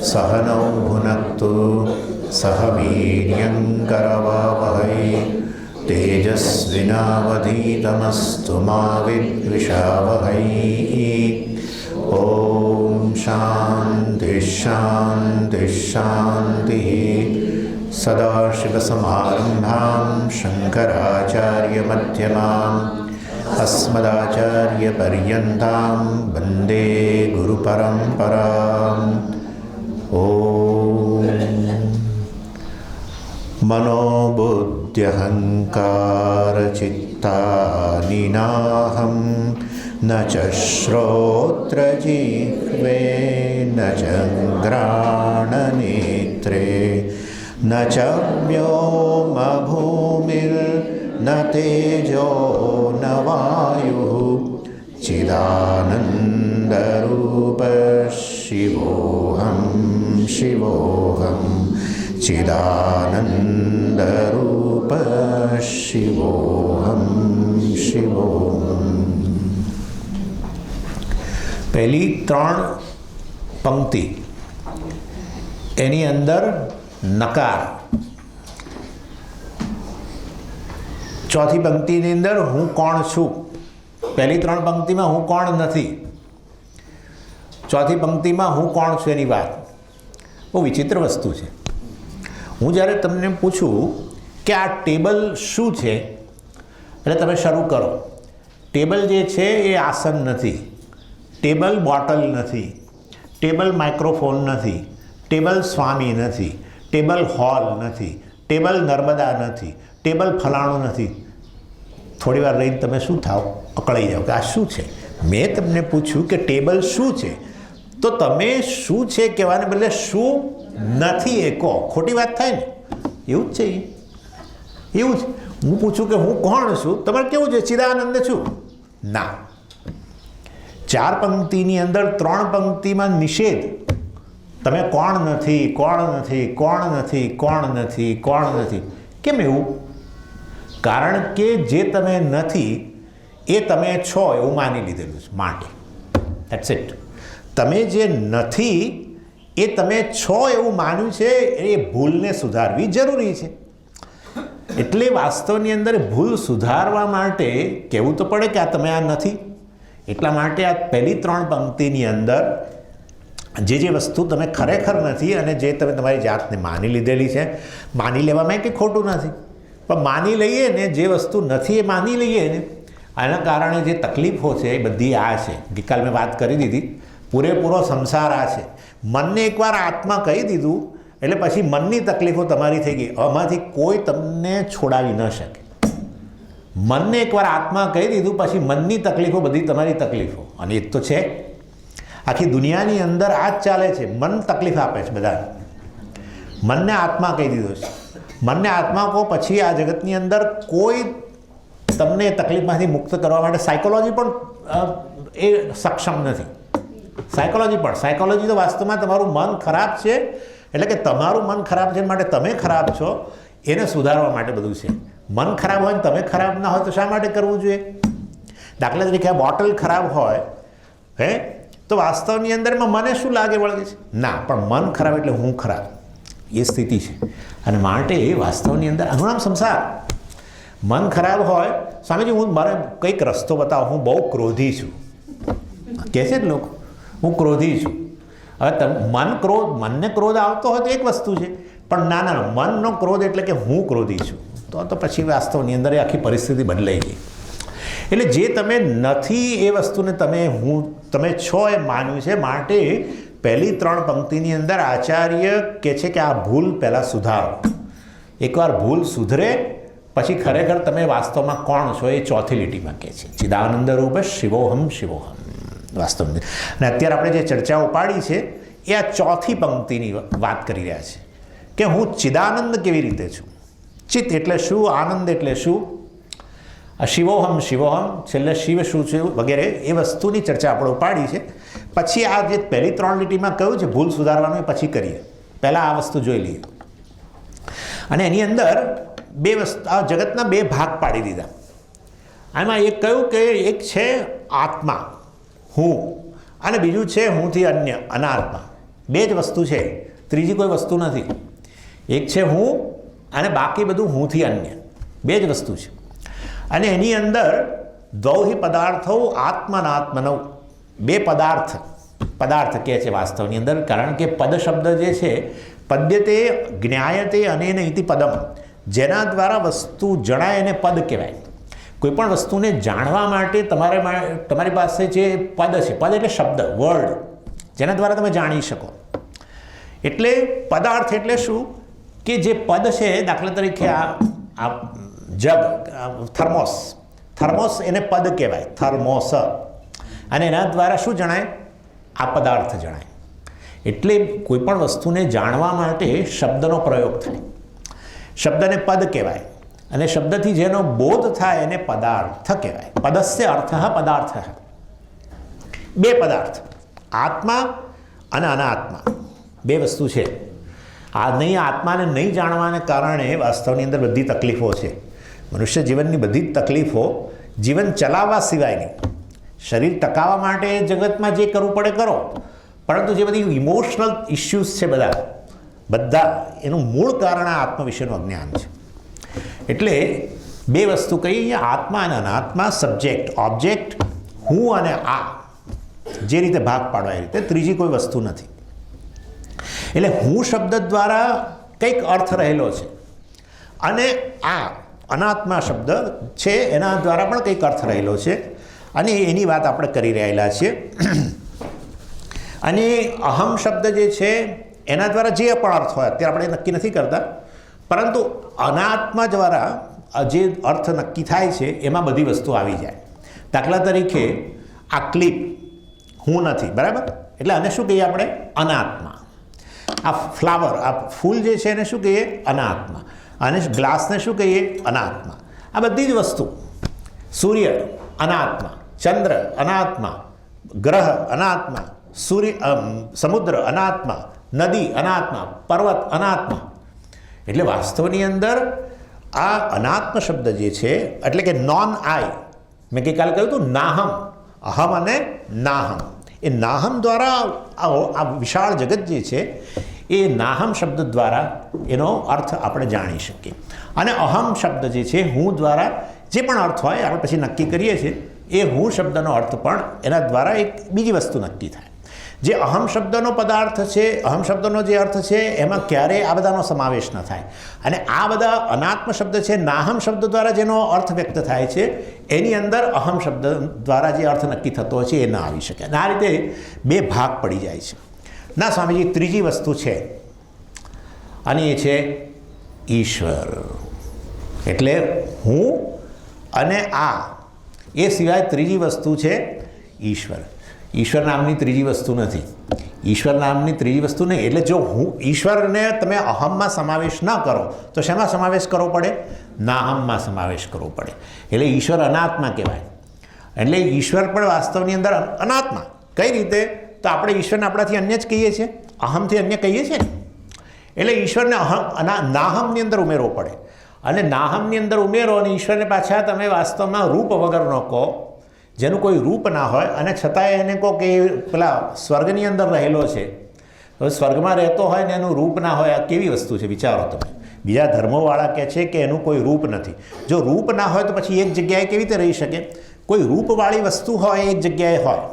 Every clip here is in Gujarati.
सहनौ भुनक्तु सह वीर्यङ्करवावहै तेजस्विनावधीतमस्तु मा विद्विषावहै। ॐ शान्ति शान्ति शान्तिः। सदाशिवसमारम्भां शङ्कराचार्यमध्यमाम् अस्मदाचार्यपर्यन्तां वन्दे गुरुपरम्पराम्। ॐ मनोबुद्ध्यहङ्कारचित्तानि नाहं न च श्रोत्रजिह्वे न च घ्राणनेत्रे न च व्योमभूमिर्न तेजो न वायुः चिदानन्दरूप शिवोऽहं शिवोऽहं चिदानन्दरूप शिवोऽहं शिवोऽहम्। पहली त्रण पंक्ति एनी अंदर नकार, चौथी पंक्ति ની અંદર હું કોણ છું, પહેલી ત્રણ પંક્તિમાં હું કોણ નથી, ચોથી પંક્તિમાં હું કોણ છું એની વાત। બહુ વિચિત્ર વસ્તુ છે। હું જ્યારે તમને પૂછું કે આ ટેબલ શું છે એટલે તમે શરૂ કરો। ટેબલ જે છે એ આસન નથી, ટેબલ બોટલ નથી, ટેબલ માઇક્રોફોન નથી, ટેબલ સ્વામી નથી, ટેબલ હોલ નથી, ટેબલ નર્મદા નથી, ટેબલ ફલાણું નથી। થોડી વાર રહીને તમે શું થાવ, અકળાઈ જાઓ કે આ શું છે। મેં તમને પૂછ્યું કે ટેબલ શું છે તો તમે શું છે કહેવાને બદલે શું નથી એ કહો, ખોટી વાત થાય ને। એવું જ છે, એવું જ। હું પૂછું કે હું કોણ છું, તમારે કેવું છે ચિદાનંદ છું ના। ચાર પંક્તિની અંદર ત્રણ પંક્તિમાં નિષેધ, તમે કોણ નથી, કોણ નથી, કોણ નથી, કોણ નથી, કોણ નથી। કેમ એવું? કારણ કે જે તમે નથી એ તમે છો એવું માની લીધેલું છે માટે। That's it. તમે જે નથી એ તમે છો એવું માન્યું છે, એ ભૂલને સુધારવી જરૂરી છે। એટલે વાસ્તવની અંદર ભૂલ સુધારવા માટે કહેવું તો પડે કે આ તમે આ નથી। એટલા માટે આ પહેલી ત્રણ પંક્તિની અંદર જે વસ્તુ તમે ખરેખર નથી અને જે તમે તમારી જાતને માની લીધેલી છે, માની લેવામાં કંઈ ખોટું નથી, પણ માની લઈએ ને જે વસ્તુ નથી એ માની લઈએ ને આના કારણે જે તકલીફો છે એ બધી આ છે। ગઈકાલ મેં વાત કરી દીધી, પૂરેપૂરો સંસાર આ છે। મનને એકવાર આત્મા કહી દીધું એટલે પછી મનની તકલીફો તમારી થઈ ગઈ, આમાંથી કોઈ તમને છોડાવી ન શકે। મનને એકવાર આત્મા કહી દીધું પછી મનની તકલીફો બધી તમારી તકલીફો, અને એ તો છે આખી દુનિયાની અંદર આ જ ચાલે છે। મન તકલીફ આપે છે બધાને, મનને આત્મા કહી દીધો છે। મનને આત્મા કહો પછી આ જગતની અંદર કોઈ તમને તકલીફમાંથી મુક્ત કરવા માટે સાયકોલોજી પણ એ સક્ષમ નથી। સાયકોલોજી તો વાસ્તવમાં તમારું મન ખરાબ છે એટલે કે તમારું મન ખરાબ છે માટે તમે ખરાબ છો એને સુધારવા માટે બધું છે। મન ખરાબ હોય ને તમે ખરાબ ના હોય તો શા માટે કરવું જોઈએ? દાખલા તરીકે આ બોટલ ખરાબ હોય હે તો વાસ્તવની અંદર મને શું લાગે વળગે છે? ના, પણ મન ખરાબ એટલે હું ખરાબ, એ સ્થિતિ છે। અને માટે વાસ્તવની અંદર આનું નામ સંસાર। મન ખરાબ હોય, સ્વામીજી હું મારે કંઈક રસ્તો બતાવો, હું બહુ ક્રોધી છું કહે છે ને લોકો, હું ક્રોધી છું। હવે મનને ક્રોધ આવતો હોય તો એક વસ્તુ છે, પણ ના મનનો ક્રોધ એટલે કે હું ક્રોધી છું તો પછી વાસ્તવની અંદર એ આખી પરિસ્થિતિ બદલાઈ ગઈ। એટલે જે તમે નથી એ વસ્તુને તમે છો એ માન્યું છે. માટે પહેલી 3 પંક્તિની અંદર આચાર્ય કહે છે કે આ ભૂલ પહેલાં સુધારો. એકવાર ભૂલ સુધરે પછી ખરેખર તમે વાસ્તવમાં કોણ છો એ ચોથી લીટીમાં કહે છે. ચિદાનંદ રૂપ શિવોહમ શિવોહમ વાસ્તવમાં. અને અત્યારે આપણે જે ચર્ચા ઉપાડી છે એ આ ચોથી પંક્તિની વાત કરી રહ્યા છે કે હું ચિદાનંદ કેવી રીતે છું. ચિત્ત એટલે શું, આનંદ એટલે શું, શિવોહમ શિવોહમ છેલ્લે શિવ શું છે વગેરે એ વસ્તુની ચર્ચા આપણે ઉપાડી છે. પછી આ જે પહેલી 3 લીટીમાં કહ્યું છે ભૂલ સુધારવાનું એ પછી કરીએ. પહેલાં આ વસ્તુ જોઈ લઈએ. અને એની અંદર આ જગતના 2 ભાગ પાડી દીધા. આમાં એક કહ્યું કે એક છે આત્મા હું અને બીજું છે હુંથી અન્ય અનાત્મા. 2 જ વસ્તુ છે, ત્રીજી કોઈ વસ્તુ નથી. એક છે હું અને બાકી બધું હુંથી અન્ય, 2 જ વસ્તુ છે. અને એની અંદર દ્વૌહિ પદાર્થો આત્મનાત્મનૌ, 2 પદાર્થ કહે છે વાસ્તવની અંદર. કારણ કે પદ શબ્દ જે છે પદ્યતે જ્ઞાયતે અનેન ઇતિ પદમ, જેના દ્વારા વસ્તુ જણાય એને પદ કહેવાય. કોઈ પણ વસ્તુને જાણવા માટે તમારી પાસે જે પદ છે, પદ એટલે શબ્દ, વર્ડ, જેના દ્વારા તમે જાણી શકો. એટલે પદાર્થ એટલે શું કે જે પદ છે, દાખલા તરીકે આ જગ, થર્મોસ એને પદ કહેવાય, થર્મોસ. અને એના દ્વારા શું જણાય? આ પદાર્થ જણાય. એટલે કોઈ પણ વસ્તુને જાણવા માટે શબ્દનો પ્રયોગ થાય. શબ્દને પદ કહેવાય અને શબ્દથી જેનો બોધ થાય એને પદાર્થ કહેવાય. પદસ્ય અર્થ પદાર્થ. 2 પદાર્થ, આત્મા અને અનાત્મા, 2 વસ્તુ છે. આ આત્માને નહીં જાણવાને કારણે વાસ્તવની અંદર બધી તકલીફો છે. મનુષ્ય જીવનની બધી જ તકલીફો જીવન ચલાવવા સિવાયની. શરીર ટકાવવા માટે જગતમાં જે કરવું પડે કરો, પરંતુ જે બધી ઇમોશનલ ઇસ્યુઝ છે બધા એનું મૂળ કારણ આ આત્મા વિશેનું અજ્ઞાન છે. એટલે 2 વસ્તુ કહીએ અહીંયા, આત્મા અને અનાત્મા, સબ્જેક્ટ ઓબ્જેક્ટ, હું અને આ, જે રીતે ભાગ પાડવા એ રીતે. ત્રીજી કોઈ વસ્તુ નથી. એટલે હું શબ્દ દ્વારા કંઈક અર્થ રહેલો છે અને આ અનાત્મા શબ્દ છે એના દ્વારા પણ કંઈક અર્થ રહેલો છે. અને એની વાત આપણે કરી રહેલા છીએ. અને અહમ શબ્દ જે છે એના દ્વારા જે પણ અર્થ હોય અત્યારે આપણે નક્કી નથી કરતા, પરંતુ અનાત્મા દ્વારા જે અર્થ નક્કી થાય છે એમાં બધી વસ્તુ આવી જાય. દાખલા તરીકે આ ક્લિપ હું નથી, બરાબર? એટલે આને શું કહીએ આપણે? અનાત્મા. આ ફ્લાવર, આ ફૂલ જે છે એને શું કહીએ? અનાત્મા. અને ગ્લાસને શું કહીએ? અનાત્મા. આ બધી જ વસ્તુ, સૂર્ય અનાત્મા, ચંદ્ર અનાત્મા, ગ્રહ અનાત્મા, સમુદ્ર અનાત્મા, નદી અનાત્મા, પર્વત અનાત્મા. એટલે વાસ્તવની અંદર આ અનાત્મ શબ્દ જે છે એટલે કે નોન આઈ, મેં ગઈકાલે કહ્યું હતું નાહમ, અહમ અને નાહમ. એ નાહમ દ્વારા આ વિશાળ જગત જે છે એ નાહમ શબ્દ દ્વારા એનો અર્થ આપણે જાણી શકીએ. અને અહમ શબ્દ જે છે હું દ્વારા જે પણ અર્થ હોય આપણે પછી નક્કી કરીએ છીએ, એ હું શબ્દનો અર્થ પણ એના દ્વારા એક બીજી વસ્તુ નક્કી થાય. જે અહમ શબ્દનો પદાર્થ છે, અહમ શબ્દનો જે અર્થ છે એમાં ક્યારેય આ બધાનો સમાવેશ ન થાય. અને આ બધા અનાત્મ શબ્દ છે, નાહમ શબ્દ દ્વારા જેનો અર્થ વ્યક્ત થાય છે એની અંદર અહમ શબ્દ દ્વારા જે અર્થ નક્કી થતો હોય છે એ ના આવી શકે. અને આ રીતે 2 ભાગ પડી જાય છે. ના સ્વામીજી, ત્રીજી વસ્તુ છે અને એ છે ઈશ્વર. એટલે હું અને આ, એ સિવાય ત્રીજી વસ્તુ છે ઈશ્વર. ઈશ્વર નામની ત્રીજી વસ્તુ નથી. ઈશ્વર નામની ત્રીજી વસ્તુ નહીં. એટલે જો હું ઈશ્વરને તમે અહમમાં સમાવેશ ન કરો તો શેમાં સમાવેશ કરવો પડે? નાહમમાં સમાવેશ કરવો પડે. એટલે ઈશ્વર અનાત્મા કહેવાય. એટલે ઈશ્વર પણ વાસ્તવની અંદર અનાત્મા. કઈ રીતે? તો આપણે ઈશ્વરને આપણાથી અન્ય જ કહીએ છીએ, અહમથી અન્ય કહીએ છીએ ને. એટલે ઈશ્વરને નાહમની અંદર ઉમેરવો પડે. અને નાહમની અંદર ઉમેરો અને ઈશ્વરને પાછા તમે વાસ્તવમાં રૂપ વગરનો કહો, જેનું કોઈ રૂપ ના હોય, અને છતાંય એને કહો કે પેલા સ્વર્ગની અંદર રહેલો છે. હવે સ્વર્ગમાં રહેતો હોય ને એનું રૂપ ના હોય, આ કેવી વસ્તુ છે વિચારો તમે. બીજા ધર્મોવાળા કહે છે કે એનું કોઈ રૂપ નથી. જો રૂપ ના હોય તો પછી એક જગ્યાએ કેવી રીતે રહી શકે? કોઈ રૂપવાળી વસ્તુ હોય એક જગ્યાએ હોય,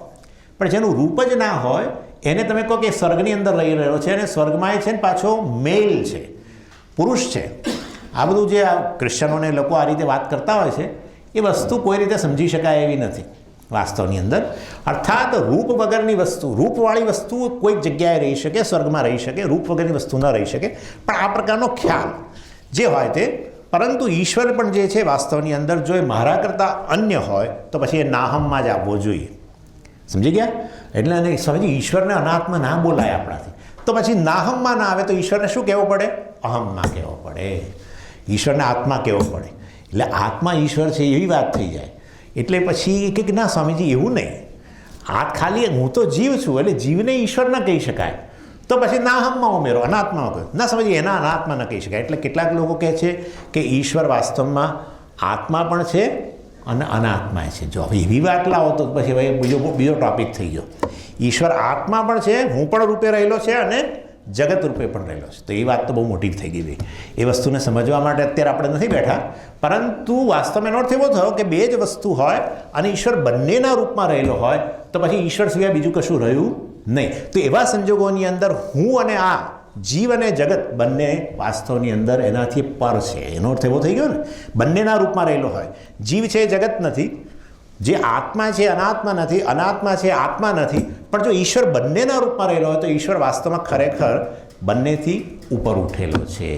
પણ જેનું રૂપ જ ના હોય એને તમે કહો કે સ્વર્ગની અંદર રહી રહ્યો છે અને સ્વર્ગમાં એ છે ને પાછો મેલ છે, પુરુષ છે. આ બધું જે આ ક્રિશ્ચનોને લોકો આ રીતે વાત કરતા હોય છે એ વસ્તુ કોઈ રીતે સમજી શકાય એવી નથી વાસ્તવની અંદર. અર્થાત રૂપ વગરની વસ્તુ, રૂપવાળી વસ્તુ કોઈક જગ્યાએ રહી શકે, સ્વર્ગમાં રહી શકે, રૂપ વગરની વસ્તુ ન રહી શકે, પણ આ પ્રકારનો ખ્યાલ જે હોય તે. પરંતુ ઈશ્વર પણ જે છે વાસ્તવની અંદર જો એ મારા કરતાં અન્ય હોય તો પછી એ નાહમમાં જ આવવો જોઈએ. સમજી ગયા? એટલે અને સ્વામીજી ઈશ્વરને અનાત્મા ના બોલાય આપણાથી, તો પછી નાહમમાં ના આવે તો ઈશ્વરને શું કહેવો પડે? અહમમાં કહેવો પડે. ઈશ્વરને આત્મા કહેવો પડે. એટલે આત્મા ઈશ્વર છે એવી વાત થઈ જાય. એટલે પછી કે ના સ્વામીજી એવું નહીં, આ ખાલી હું તો જીવ છું એટલે જીવને ઈશ્વર ન કહી શકાય, તો પછી નાહમમાં ઉમેરો, અનાત્મામાં કહ્યું ના સમજીએ, એના અનાત્મા ન કહી શકાય. એટલે કેટલાક લોકો કહે છે કે ઈશ્વર વાસ્તવમાં આત્મા પણ છે અને અનાત્મા છે. જો હવે એવી વાત લાવો તો પછી હવે બીજો ટોપિક થઈ ગયો. ઈશ્વર આત્મા પણ છે, હું પણ રૂપે રહેલો છે અને જગત રૂપે પણ રહેલો છે. તો એ વાત તો બહુ મોટી થઈ ગઈ ભાઈ. એ વસ્તુને સમજવા માટે અત્યારે આપણે નથી બેઠા, પરંતુ વાસ્તવમાં એનો અર્થ એવો થયો કે બે જ વસ્તુ હોય અને ઈશ્વર બંનેના રૂપમાં રહેલો હોય તો પછી ઈશ્વર સિવાય બીજું કશું રહ્યું નહીં. તો એવા સંજોગોની અંદર હું અને આ જીવ અને જગત બંને વાસ્તવની અંદર એનાથી પર છે. એનો અર્થ એવો થઈ ગયો ને, બંનેના રૂપમાં રહેલો હોય. જીવ છે જગત નથી, જે આત્મા છે અનાત્મા નથી, અનાત્મા છે આત્મા નથી. પણ જો ઈશ્વર બંનેના રૂપમાં રહેલો હોય તો ઈશ્વર વાસ્તવમાં ખરેખર બંનેથી ઉપર ઉઠેલો છે.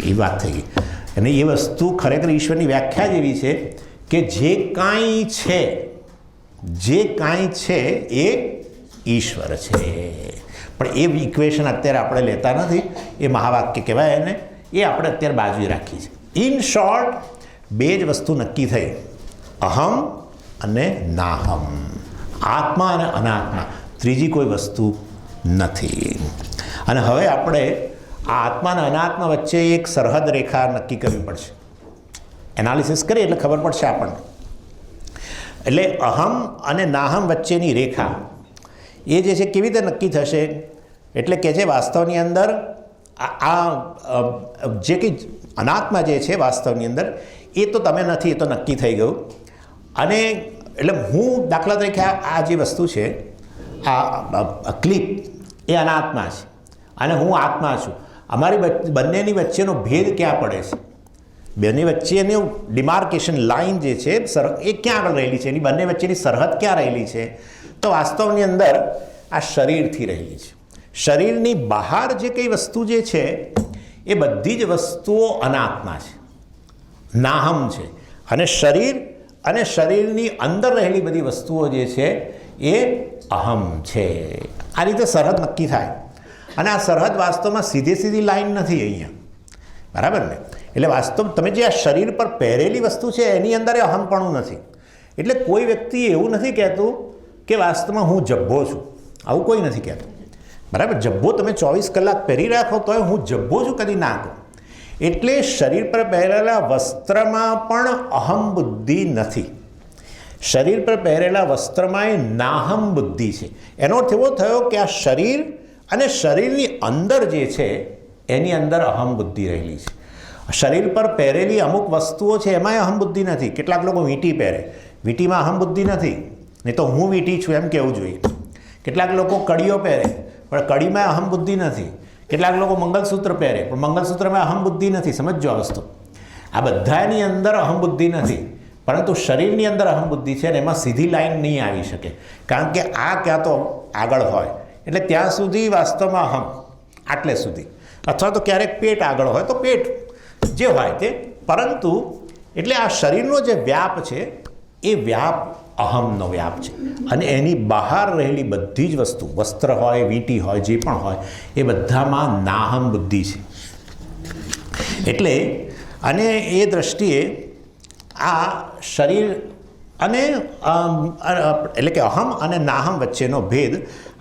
એ વાત થઈ ગઈ. અને એ વસ્તુ ખરેખર ઈશ્વરની વ્યાખ્યા જ એવી છે કે જે કાંઈ છે એ ઈશ્વર છે. પણ એ ઇક્વેશન અત્યારે આપણે લેતા નથી, એ મહાવાક્ય કહેવાય એને, એ આપણે અત્યારે બાજુએ રાખી છે. ઇન શોર્ટ બે જ વસ્તુ નક્કી થઈ, અહમ અને નાહમ, આત્મા અને અનાત્મા, ત્રીજી કોઈ વસ્તુ નથી. અને હવે આપણે આ આત્મા અને અનાત્મા વચ્ચે એક સરહદ રેખા નક્કી કરવી પડશે. એનાલિસિસ કરીએ એટલે ખબર પડશે આપણને. એટલે અહમ અને નાહમ વચ્ચેની રેખા એ જે છે કેવી રીતે નક્કી થશે? એટલે કે છે વાસ્તવની અંદર આ જે કંઈ અનાત્મા જે છે વાસ્તવની અંદર એ તો તમે નથી, એ તો નક્કી થઈ ગયું. અને એટલે હું દાખલા તરીકે આ જે વસ્તુ છે, આ ક્લિપ એ અનાત્મા છે અને હું આત્મા છું. અમારી બંનેની વચ્ચેનો ભેદ ક્યાં પડે છે? બંને વચ્ચેનું ડિમાર્કેશન લાઇન જે છે એ ક્યાં આગળ રહેલી છે? એની બંને વચ્ચેની સરહદ ક્યાં રહેલી છે? તો વાસ્તવની અંદર આ શરીરથી રહેલી છે. શરીરની બહાર જે કંઈ વસ્તુ જે છે એ બધી જ વસ્તુઓ અનાત્મા છે, નાહમ છે. અને શરીરની અંદર રહેલી બધી વસ્તુઓ જે છે એ અહમ છે. આ રીતે સરહદ નક્કી થાય. અને આ સરહદ વાસ્તવમાં સીધી લાઈન નથી અહીંયા, બરાબર ને? એટલે વાસ્તવ તમે જે આ શરીર પર પહેરેલી વસ્તુ છે એની અંદર એ અહમપણું નથી. એટલે કોઈ વ્યક્તિ એવું નથી કહેતું કે વાસ્તવમાં હું જબ્બો છું, આવું કોઈ નથી કહેતું, બરાબર? જબ્બો તમે 24 કલાક પહેરી રાખો તોય હું જબ્બો છું કદી ના કહો. એટલે શરીર પર પહેરેલા વસ્ત્રમાં પણ અહમ બુદ્ધિ નથી. શરીર પર પહેરેલા વસ્ત્રમાં એ નાહમ બુદ્ધિ છે. એનો અર્થ એવો થયો કે આ શરીર અને શરીરની અંદર જે છે એની અંદર અહમ બુદ્ધિ રહેલી છે. શરીર પર પહેરેલી અમુક વસ્તુઓ છે એમાંય અહમ બુદ્ધિ નથી. કેટલાક લોકો વીંટી પહેરે, વીંટીમાં અહમ બુદ્ધિ નથી, નહીં તો હું વીંટી છું એમ કહેવું જોઈએ. કેટલાક લોકો કડીઓ પહેરે પણ કડીમાં અહમ બુદ્ધિ નથી. કેટલાક લોકો મંગલસૂત્ર પહેરે પણ મંગલસૂત્રમાં અહમ બુદ્ધિ નથી. સમજો આ વસ્તુ. આ બધાની અંદર અહમ બુદ્ધિ નથી, પરંતુ શરીરની અંદર અહમ બુદ્ધિ છે અને એમાં સીધી લાઈન નહીં આવી શકે, કારણ કે આ ક્યાં તો આગળ હોય એટલે ત્યાં સુધી વાસ્તવમાં અહમ, આટલે સુધી, અથવા તો ક્યારેક પેટ આગળ હોય તો પેટ જે હોય તે. પરંતુ એટલે આ શરીરનો જે વ્યાપ છે એ વ્યાપ અહમનો વ્યાપ છે. અને એની બહાર રહેલી બધી જ વસ્તુ, વસ્ત્ર હોય, વીંટી હોય, જે પણ હોય, એ બધામાં નાહમ બુદ્ધિ છે. એટલે અને એ દ્રષ્ટિએ આ શરીર અને એટલે કે અહમ અને નાહમ વચ્ચેનો ભેદ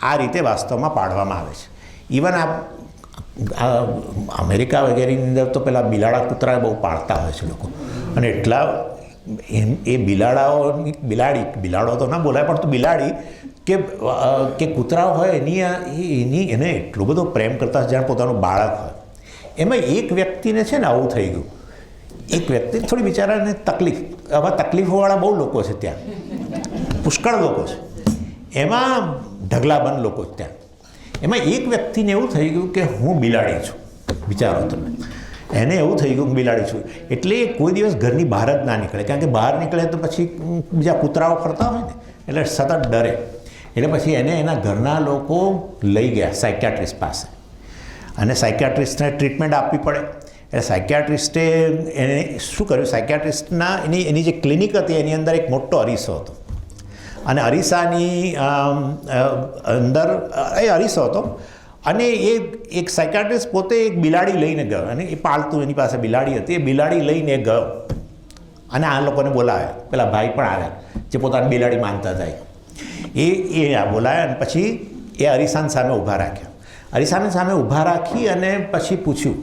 આ રીતે વાસ્તવમાં પાડવામાં આવે છે. ઇવન આ અમેરિકા વગેરેની અંદર તો પેલા બિલાડા કૂતરા બહુ પાળતા હોય છે લોકો, અને એટલા એ બિલાડો તો ના બોલાય પણ તો બિલાડી કે કૂતરાઓ હોય એને એટલો બધો પ્રેમ કરતા જાણે પોતાનું બાળક હોય. એમાં એક વ્યક્તિને છે ને આવું થઈ ગયું. એક વ્યક્તિ થોડી બિચારાને આવા તકલીફોવાળા બહુ લોકો છે ત્યાં, પુષ્કળ લોકો છે, એમાં ઢગલાબંધ લોકો ત્યાં. એમાં એક વ્યક્તિને એવું થઈ ગયું કે હું બિલાડી છું. વિચારો તમે, એને એવું થઈ ગયું બિલાડી છું, એટલે કોઈ દિવસ ઘરની બહાર જ ના નીકળે, કારણ કે બહાર નીકળે તો પછી બીજા કૂતરાઓ ફરતા હોય ને એટલે સતત ડરે. એટલે પછી એને એના ઘરના લોકો લઈ ગયા સાયકિયાટ્રિસ્ટ પાસે, અને સાયકિયાટ્રિસ્ટને ટ્રીટમેન્ટ આપવી પડે. એટલે સાયકિયાટ્રિસ્ટે એને શું કર્યું, સાયકિયાટ્રિસ્ટના એની જે ક્લિનિક હતી એની અંદર એક મોટો અરીસો હતો, અને અરીસાની અંદર એ અરીસો હતો, અને એ એક સાયકિયાટ્રિસ્ટ પોતે એક બિલાડી લઈને ગયો, અને એ પાલતું એની પાસે બિલાડી હતી, એ બિલાડી લઈને ગયો અને આ લોકોને બોલાવ્યા. પેલા ભાઈ પણ આવ્યા જે પોતાની બિલાડી માનતા હતા, એ બોલાવ્યા, અને પછી એ અરીસાની સામે ઊભા રાખ્યા. અરીસાની સામે ઊભા રાખી અને પછી પૂછ્યું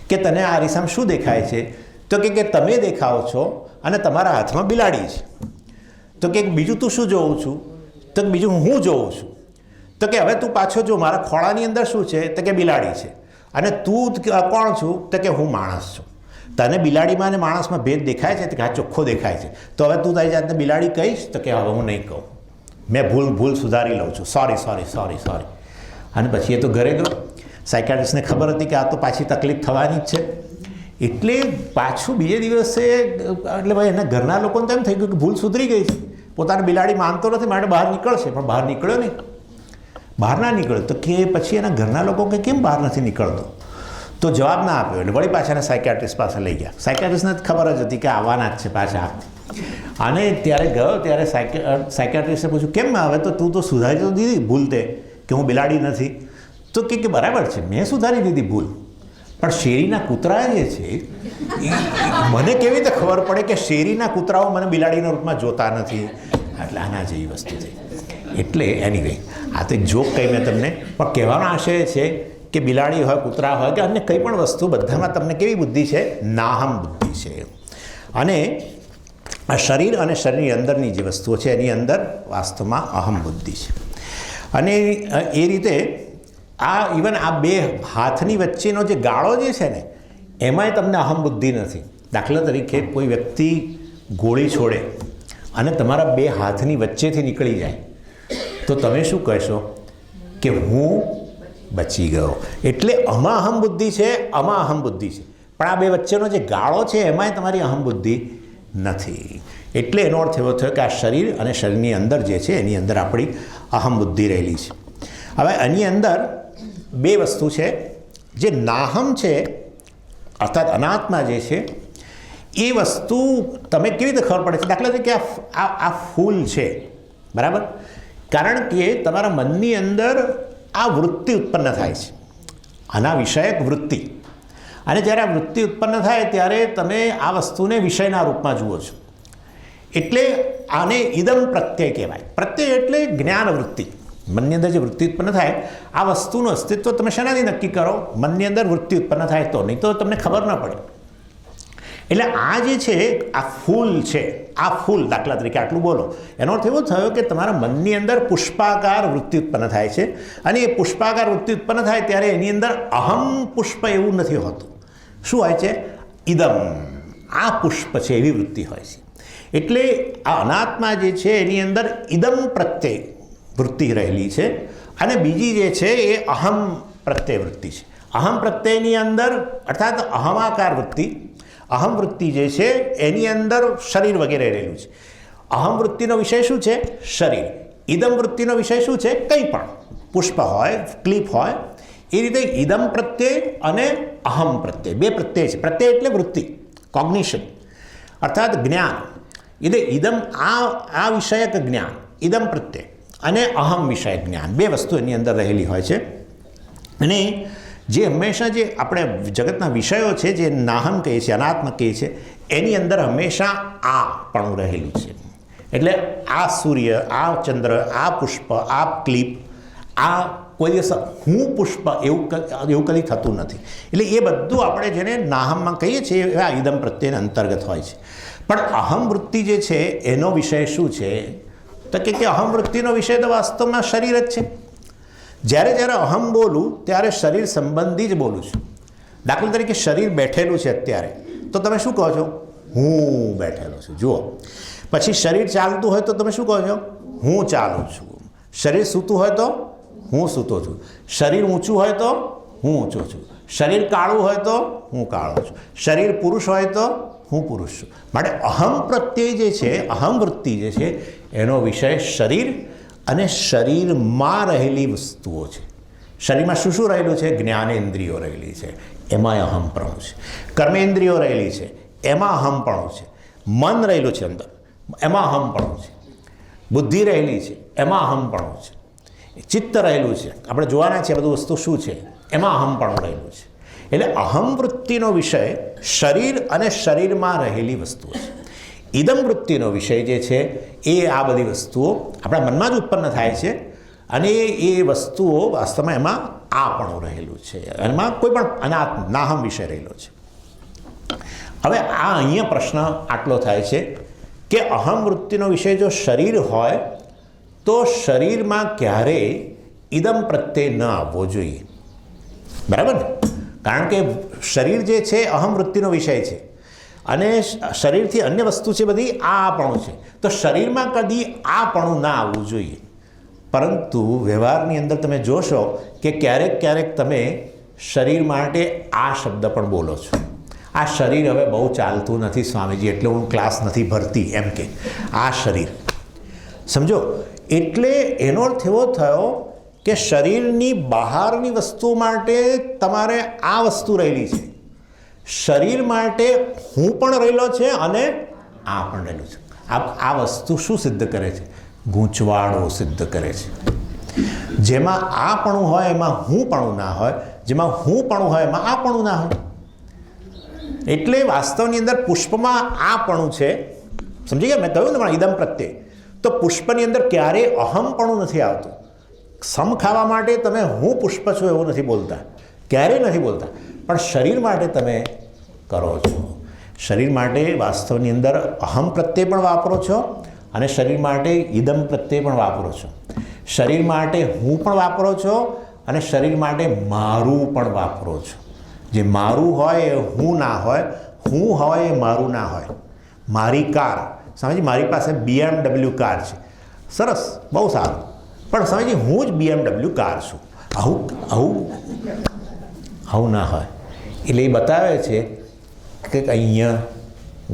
કે તને આ અરીસામાં શું દેખાય છે? તો કે તમે દેખાઓ છો અને તમારા હાથમાં બિલાડી છે. તો કે બીજું તું શું જોઉં છું? તો બીજું હું જોઉં છું. તો કે હવે તું પાછો જો, મારા ખોળાની અંદર શું છે? તો કે બિલાડી છે. અને તું કોણ છું? તો કે હું માણસ છું. તને બિલાડીમાં અને માણસમાં ભેદ દેખાય છે? તો કે હા, ચોખ્ખો દેખાય છે. તો હવે તું તારી જાતને બિલાડી કહીશ? તો કે હવે હું નહીં કહું, મેં ભૂલ સુધારી લઉં છું, સોરી. અને પછી એ તો ઘરે ગયો. સાયકિયાટ્રિસ્ટને ખબર હતી કે આ તો પાછી તકલીફ થવાની જ છે, એટલે પાછું બીજે દિવસે એટલે ભાઈ એના ઘરના લોકોને તો એમ થઈ ગયું કે ભૂલ સુધરી ગઈ છે, પોતાની બિલાડી માનતો નથી, માટે બહાર નીકળશે, પણ બહાર નીકળ્યો નહીં. બહાર ના નીકળ્યો તો કે પછી એના ઘરના લોકો કે કેમ બહાર નથી નીકળતો? તો જવાબ ના આપ્યો. એટલે વળી પાછા એને સાયકિયાટ્રિસ્ટ પાસે લઈ ગયા. સાયકિયાટ્રિસ્ટને ખબર જ હતી કે આવવાના જ છે પાછા. અને ત્યારે ગયો ત્યારે સાયકિયાટ્રિસ્ટે પૂછ્યું કેમ હવે તો તું તો સુધારી તો દીધી ભૂલ તે, કે હું બિલાડી નથી. તો કે બરાબર છે, મેં સુધારી દીધી ભૂલ, પણ શેરીના કૂતરા જે છે મને કેવી રીતે ખબર પડે કે શેરીના કૂતરાઓ મને બિલાડીના રૂપમાં જોતા નથી? એટલે આના જેવી વસ્તુ છે. એટલે એનીવે આ તો એક જોક કહી મેં તમને, પણ કહેવાનો આશય છે કે બિલાડી હોય, કૂતરા હોય કે અન્ય કંઈ પણ વસ્તુ, બધામાં તમને કેવી બુદ્ધિ છે? નાહમ બુદ્ધિ છે. અને આ શરીર અને શરીરની અંદરની જે વસ્તુઓ છે એની અંદર વાસ્તવમાં અહમ બુદ્ધિ છે. અને એ રીતે આ ઇવન આ બે હાથની વચ્ચેનો જે ગાળો જે છે ને એમાંય તમને અહમ બુદ્ધિ નથી. દાખલા તરીકે કોઈ વ્યક્તિ ગોળી છોડે અને તમારા બે હાથની વચ્ચેથી નીકળી જાય તો તમે શું કહેશો? કે હું બચી ગયો. એટલે આમાં અહમ બુદ્ધિ છે, આમાં અહમ બુદ્ધિ છે, પણ આ બે વચ્ચેનો જે ગાળો છે એમાંય તમારી અહમ બુદ્ધિ નથી. એટલે એનો અર્થ એવો થયો કે આ શરીર અને શરીરની અંદર જે છે એની અંદર આપણી અહમ બુદ્ધિ રહેલી છે. હવે આની અંદર બે વસ્તુ છે. જે નાહમ છે અર્થાત અનાત્મા જે છે એ વસ્તુ તમે કેવી રીતે ખબર પડે છે? દાખલા તરીકે આ ફૂલ છે, બરાબર? કારણ કે તમારા મનની અંદર આ વૃત્તિ ઉત્પન્ન થાય છે, આના વિષયક વૃત્તિ. અને જ્યારે આ વૃત્તિ ઉત્પન્ન થાય ત્યારે તમે આ વસ્તુને વિષયના રૂપમાં જુઓ છો. એટલે આને ઇદમ પ્રત્યય કહેવાય. પ્રત્યય એટલે જ્ઞાન વૃત્તિ. મનની અંદર જે વૃત્તિ ઉત્પન્ન થાય, આ વસ્તુનું અસ્તિત્વ તમે શેનાથી નક્કી કરો? મનની અંદર વૃત્તિ ઉત્પન્ન થાય તો, નહીં તો તમને ખબર ન પડે. એટલે આ જે છે આ ફૂલ છે, આ ફૂલ દાખલા તરીકે આટલું બોલો, એનો અર્થ એવો થયો કે તમારા મનની અંદર પુષ્પાકાર વૃત્તિ ઉત્પન્ન થાય છે. અને એ પુષ્પાકાર વૃત્તિ ઉત્પન્ન થાય ત્યારે એની અંદર અહમ પુષ્પ એવું નથી હોતું. શું હોય છે? ઇદમ, આ પુષ્પ છે એવી વૃત્તિ હોય છે. એટલે આ અનાત્મા જે છે એની અંદર ઇદમ પ્રત્યય વૃત્તિ રહેલી છે, અને બીજી જે છે એ અહમ પ્રત્યય વૃત્તિ છે. અહમ પ્રત્યયની અંદર અર્થાત અહમાકાર વૃત્તિ, અહમ વૃત્તિ જે છે એની અંદર શરીર વગેરે રહેલું છે. અહમ વૃત્તિનો વિષય શું છે? શરીર. ઇદમ વૃત્તિનો વિષય શું છે? કંઈ પણ, પુષ્પ હોય, ક્લિપ હોય. એ રીતે ઇદમ પ્રત્યય અને અહમ પ્રત્યય બે પ્રત્યય છે. પ્રત્યય એટલે વૃત્તિ, કોગ્નિશન અર્થાત જ્ઞાન. એટલે ઇદમ આ વિષયક જ્ઞાન, ઇદમ પ્રત્યય, અને અહમ વિષયક જ્ઞાન, બે વસ્તુ એની અંદર રહેલી હોય છે. અને જે હંમેશા જે આપણે જગતના વિષયો છે જે નાહમ કહીએ છીએ, અનાત્મ કહીએ છીએ, એની અંદર હંમેશા આ પણ રહેલું છે. એટલે આ સૂર્ય, આ ચંદ્ર, આ પુષ્પ, આ ક્લિપ, આ કોઈ દિવસ હું પુષ્પ એવું કદી થતું નથી. એટલે એ બધું આપણે જેને નાહમમાં કહીએ છીએ એ આ ઇદમ પ્રત્યેને અંતર્ગત હોય છે. પણ અહમ વૃત્તિ જે છે એનો વિષય શું છે? તો કે અહમ વૃત્તિનો વિષય તો વાસ્તવમાં શરીર જ છે. જ્યારે અહમ બોલું ત્યારે શરીર સંબંધી જ બોલું છું. દાખલા તરીકે શરીર બેઠેલું છે અત્યારે, તો તમે શું કહો છો? હું બેઠેલો છું. જુઓ, પછી શરીર ચાલતું હોય તો તમે શું કહો છો? હું ચાલું છું. શરીર સૂતું હોય તો હું સૂતો છું. શરીર ઊંચું હોય તો હું ઊંચો છું. શરીર કાળું હોય તો હું કાળો છું, શરીર પુરુષ હોય તો હું પુરુષ છું. માટે અહમ પ્રત્યય જે છે, અહમ વૃત્તિ જે છે, એનો વિષય શરીર અને શરીરમાં રહેલી વસ્તુઓ છે. શરીરમાં શું શું રહેલું છે? જ્ઞાનેન્દ્રિયો રહેલી છે, એમાં અહમપણું છે. કર્મેન્દ્રિયો રહેલી છે, એમાં અહમપણું છે. મન રહેલું છે અંદર, એમાં અહમપણું છે. બુદ્ધિ રહેલી છે, એમાં અહમપણું છે. ચિત્ત રહેલું છે, આપણે જોવાના છે બધું વસ્તુ શું છે, એમાં અહમપણું રહેલું છે. એટલે અહમ વૃત્તિનો વિષય શરીર અને શરીરમાં રહેલી વસ્તુઓ છે. ઇદમ વૃત્તિનો વિષય જે છે એ આ બધી વસ્તુઓ આપણા મનમાં જ ઉત્પન્ન થાય છે અને એ વસ્તુઓ વાસ્તવમાં એમાં આપણું રહેલું છે, એમાં કોઈ પણ અનાત્મ નાહમ વિષય રહેલો છે. હવે આ અહીંયા પ્રશ્ન આટલો થાય છે કે અહમ વૃત્તિનો વિષય જો શરીર હોય તો શરીરમાં ક્યારેય ઇદમ પ્રત્યય ન આવવો જોઈએ, બરાબર ને? કારણ કે શરીર જે છે અહમ વૃત્તિનો વિષય છે અને શરીરથી અન્ય વસ્તુ છે બધી આપણું છે, તો શરીરમાં કદી આપણું ના આવવું જોઈએ. પરંતુ વ્યવહારની અંદર તમે જોશો કે ક્યારેક ક્યારેક તમે શરીર માટે આ શબ્દ પણ બોલો છો, આ શરીર હવે બહુ ચાલતું નથી સ્વામીજી, એટલે હું ક્લાસ નથી ભરતી, એમ કે આ શરીર સમજો. એટલે એનો અર્થ એવો થયો કે શરીરની બહારની વસ્તુ માટે તમારે આ વસ્તુ રહેલી છે, શરીર માટે હું પણ રહેલો છે અને આ પણ રહેલું છે. આ વસ્તુ શું સિદ્ધ કરે છે? ગૂંચવાડો સિદ્ધ કરે છે. જેમાં આપણું હોય એમાં હું પણ ના હોય, જેમાં હું પણ હોય એમાં આપણું ના હોય. એટલે વાસ્તવની અંદર પુષ્પમાં આપણું છે, સમજી ગયા? મેં કહ્યું ને પણ ઇદમ પ્રત્યે, તો પુષ્પની અંદર ક્યારેય અહમપણું નથી આવતું. સમ ખાવા માટે તમે હું પુષ્પ છું એવું નથી બોલતા, ક્યારેય નથી બોલતા, પણ શરીર માટે તમે કરો છો. શરીર માટે વાસ્તવની અંદર અહમ પ્રત્યે પણ વાપરો છો અને શરીર માટે ઇદમ પ્રત્યે પણ વાપરો છો. શરીર માટે હું પણ વાપરો છો અને શરીર માટે મારું પણ વાપરો છો. જે મારું હોય એ હું ના હોય, હું હોય એ મારું ના હોય. મારી કાર, સમજી, મારી પાસે BMW કાર છે, સરસ, બહુ સારું, પણ સમજી હું જ BMW કાર છું, આવું ના હોય. એટલે એ બતાવે છે કે અહીંયા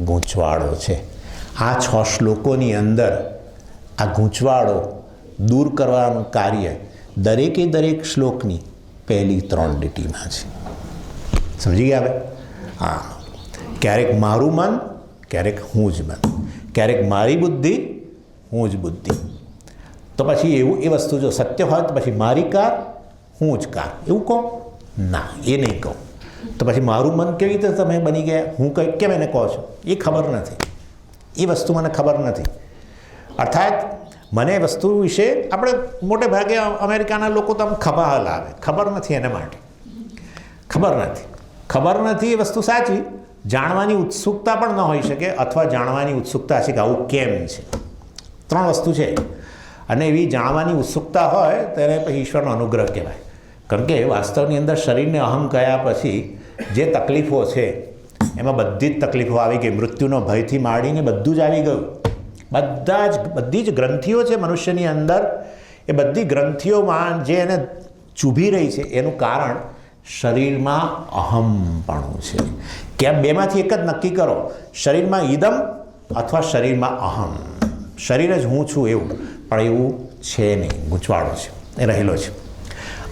ગૂંચવાડો છે. આ 6 શ્લોકોની અંદર આ ગૂંચવાડો દૂર કરવાનું કાર્ય દરેકે દરેક શ્લોકની પહેલી 3 લીટીમાં છે. સમજી ગયા હવે? હા. ક્યારેક મારું મન, ક્યારેક હું જ મન, ક્યારેક મારી બુદ્ધિ, હું જ બુદ્ધિ. તો પછી એવું એ વસ્તુ જો સત્ય હોય તો પછી મારી કાર, હું જ કાર, એવું કહો? ના, એ નહીં કહું. તો પછી મારું મન કેવી રીતે તમે બની ગયા? હું કેમ એને કહો છો? એ ખબર નથી, એ વસ્તુ મને ખબર નથી. અર્થાત મને વસ્તુ વિશે આપણે મોટે ભાગે અમેરિકાના લોકો તો આમ ખભા હલાવે, ખબર નથી એના માટે, ખબર નથી એ વસ્તુ સાચી. જાણવાની ઉત્સુકતા પણ ન હોઈ શકે, અથવા જાણવાની ઉત્સુકતા છે કે આવું કેમ છે. 3 વસ્તુ છે. અને એવી જાણવાની ઉત્સુકતા હોય ત્યારે પછી ઈશ્વરનો અનુગ્રહ કહેવાય. કારણ કે વાસ્તવની અંદર શરીરને અહમ કયા પછી જે તકલીફો છે એમાં બધી જ તકલીફો આવી ગઈ. મૃત્યુનો ભયથી માંડીને બધું જ આવી ગયું. બધી જ ગ્રંથિઓ છે મનુષ્યની અંદર, એ બધી ગ્રંથિઓમાં જે એને ચૂભી રહી છે એનું કારણ શરીરમાં અહમપણું છે. કે બેમાંથી એક જ નક્કી કરો, શરીરમાં ઇદમ અથવા શરીરમાં અહમ. શરીર જ હું છું એવું, પણ એવું છે નહીં, ગૂંચવાડો છે, એ રહેલો છે.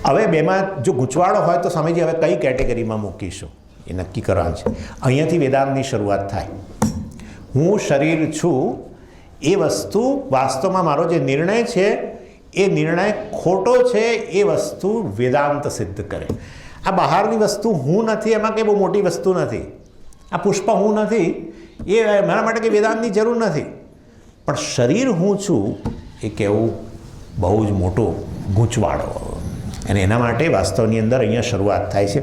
હવે બેમાં જો ગૂંચવાડો હોય તો સ્વામીજી હવે કઈ કેટેગરીમાં મૂકીશું એ નક્કી કરવાનું છે. અહીંયાથી વેદાંતની શરૂઆત થાય. હું શરીર છું એ વસ્તુ વાસ્તવમાં મારો જે નિર્ણય છે એ નિર્ણય ખોટો છે એ વસ્તુ વેદાંત સિદ્ધ કરે. આ બહારની વસ્તુ હું નથી, એમાં કંઈ બહુ મોટી વસ્તુ નથી. આ પુષ્પ હું નથી, એ મારા માટે કંઈ વેદાંતની જરૂર નથી. પણ શરીર હું છું એ કહેવું બહુ જ મોટો ગૂંચવાડો, અને એના માટે વાસ્તવની અંદર અહીંયા શરૂઆત થાય છે.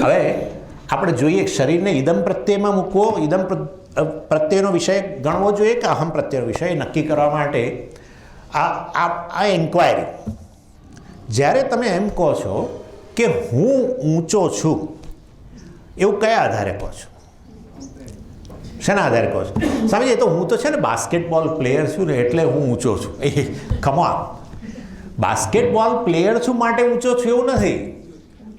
હવે આપણે જોઈએ શરીરને ઇદમ પ્રત્યયમાં મૂકવો, ઇદમ પ્રત્યયનો વિષય ગણવો જોઈએ કે અહમ પ્રત્યયનો વિષય નક્કી કરવા માટે આ એન્ક્વાયરી. જ્યારે તમે એમ કહો છો કે હું ઊંચો છું, એવું કયા આધારે કહો છો? શેના આધારે કહો છો? સમજીએ તો હું તો છે ને બાસ્કેટબોલ પ્લેયર છું ને એટલે હું ઊંચો છું. એ કમોન, બાસ્કેટબોલ પ્લેયર છું માટે ઊંચો છું એવું નથી.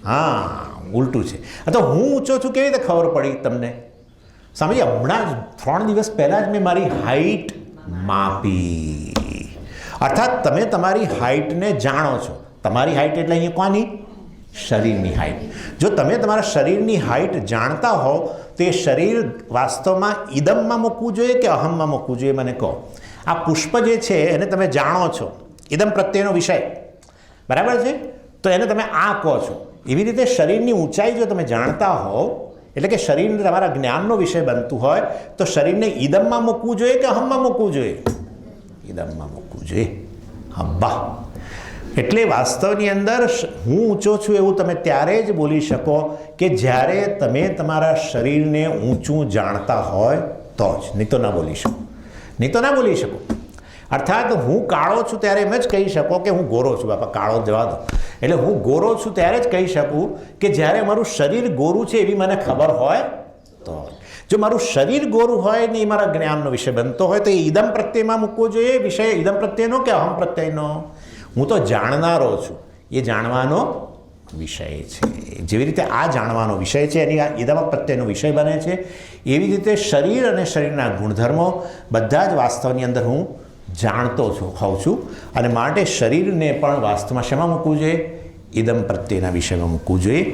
હા, ઉલટું છે. તો હું ઊંચો છું કેવી રીતે ખબર પડી તમને? સમજી, હમણાં જ 3 દિવસ પહેલાં જ મેં મારી હાઈટ માપી. અર્થાત તમે તમારી હાઈટને જાણો છો. તમારી હાઈટ એટલે અહીંયા કોની? શરીરની હાઈટ. જો તમે તમારા શરીરની હાઈટ જાણતા હો તો એ શરીર વાસ્તવમાં ઇદમમાં મૂકવું જોઈએ કે અહમમાં મૂકવું જોઈએ? મને કહો. આ પુષ્પ જે છે એને તમે જાણો છો, ઇદમ પ્રત્યેનો વિષય, બરાબર છે? તો એને તમે આ કહો છો. એવી રીતે શરીરની ઊંચાઈ જો તમે જાણતા હો, એટલે કે શરીર તમારા જ્ઞાનનો વિષય બનતું હોય, તો શરીરને ઇદમમાં મૂકવું જોઈએ કે અહમમાં મૂકવું જોઈએ? ઇદમમાં મૂકવું જોઈએ. હબ્બા. એટલે વાસ્તવની અંદર હું ઊંચો છું એવું તમે ત્યારે જ બોલી શકો કે જ્યારે તમે તમારા શરીરને ઊંચું જાણતા હોય તો જ. નહીં તો ના બોલી શકો. નહીં તો ના બોલી શકો. અર્થાત હું કાળો છું ત્યારે એમ જ કહી શકો કે હું ગોરો છું. બાપા, કાળો જવા દો. એટલે હું ગોરો છું ત્યારે જ કહી શકું કે જ્યારે મારું શરીર ગોરું છે એવી મને ખબર હોય તો. જો મારું શરીર ગોરું હોય ને એ મારા જ્ઞાનનો વિષય બનતો હોય તો એ ઇદમ પ્રત્યેમાં મૂકવો જોઈએ. વિષય ઇદમ પ્રત્યેનો કે અહમ પ્રત્યેનો? હું તો જાણનારો છું, એ જાણવાનો વિષય છે. જેવી રીતે આ જાણવાનો વિષય છે એની આ ઇદમ પ્રત્યેનો વિષય બને છે, એવી રીતે શરીર અને શરીરના ગુણધર્મો બધા જ વાસ્તવની અંદર હું જાણતો હોઉં છું. અને માટે શરીરને પણ વાસ્તવમાં શેમાં મૂકવું જોઈએ? ઇદમ પ્રત્યેના વિષયમાં મૂકવું જોઈએ.